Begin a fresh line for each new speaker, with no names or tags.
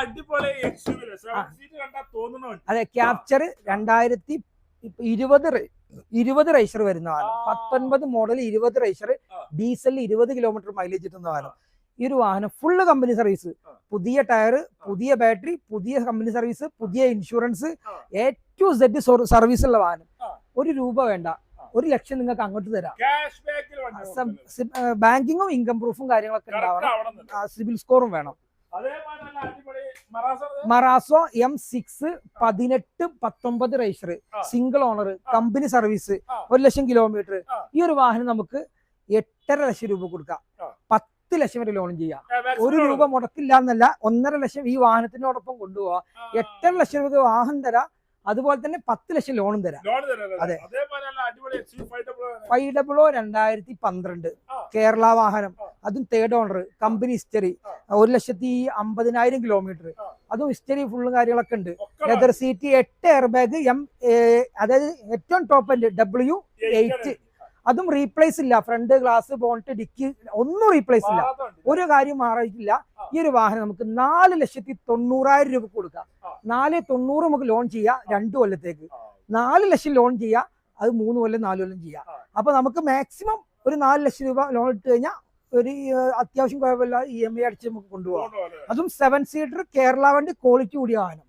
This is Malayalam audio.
അടിപൊളി
അതെ, ക്യാപ്ചർ 2020 റേസർ വരുന്ന വാഹനം, 19 മോഡൽ 20 റേസർ, ഡീസലിൽ 20 കിലോമീറ്റർ മൈലേജ് കിട്ടുന്ന വാഹനം. ഈ ഒരു വാഹനം ഫുള്ള് കമ്പനി സർവീസ്, പുതിയ ടയർ, പുതിയ ബാറ്ററി, പുതിയ കമ്പനി സർവീസ്, പുതിയ insurance, A to Z service ഉള്ള വാഹനം. 1 രൂപ വേണ്ട, 1 ലക്ഷം നിങ്ങൾക്ക് അങ്ങോട്ട് തരാം. ബാങ്കിങ്ങും ഇൻകം പ്രൂഫും കാര്യങ്ങളൊക്കെ ഉണ്ടാവണം, സിബിൽ സ്കോറും വേണം. മറാസോ M6 18-19 റേസർ, single owner, company service, 1 lakh kilometre. ഈ ഒരു വാഹനം നമുക്ക് 8.5 ലക്ഷം രൂപ കൊടുക്കാം, 10 ലക്ഷം വരെ ലോൺ ചെയ്യാം. 1 രൂപ മുടക്കില്ല എന്നല്ല, 1.5 ലക്ഷം ഈ വാഹനത്തിനോടൊപ്പം കൊണ്ടുപോവാ. 8.5 ലക്ഷം രൂപ വാഹനം തരാം, അതുപോലെ തന്നെ 10 ലക്ഷം ലോണും തരാം. അതെ, 2012 കേരള വാഹനം, അതും 3rd owner, company history, 1,50,000 kilometre, അതും ഹിസ്റ്ററി ഫുള്ളും കാര്യങ്ങളൊക്കെ ഉണ്ട്. ലെതർ സീറ്റ്, 8 എയർ ബാഗ്, അതായത് ഏറ്റവും ടോപ്പ് എൻഡ് W8, അതും റീപ്ലേസ് ഇല്ല. ഫ്രണ്ട് ഗ്ലാസ്, ബോണറ്റ്, ഡിക്കി ഒന്നും റീപ്ലേസ് ഇല്ല, ഒരു കാര്യം മാറിയിട്ടില്ല. ഈ ഒരു വാഹനം നമുക്ക് 4,90,000 രൂപ കൊടുക്കാം. 4,90,000 നമുക്ക് ലോൺ ചെയ്യാം 2 കൊല്ലത്തേക്ക്. 4 ലക്ഷം ലോൺ ചെയ്യാം, അത് 3 കൊല്ലം 4 കൊല്ലം ചെയ്യാം. അപ്പൊ നമുക്ക് മാക്സിമം ഒരു 4 ലക്ഷം രൂപ ലോൺ ഇട്ട് കഴിഞ്ഞാൽ ഒരു അത്യാവശ്യം കുഴപ്പമില്ല EMI അടിച്ച് നമുക്ക് കൊണ്ടുപോകാം. അതും 7 സീറ്റർ കേരള വണ്ടി, ക്വാളിറ്റി കൂടിയ വാഹനം.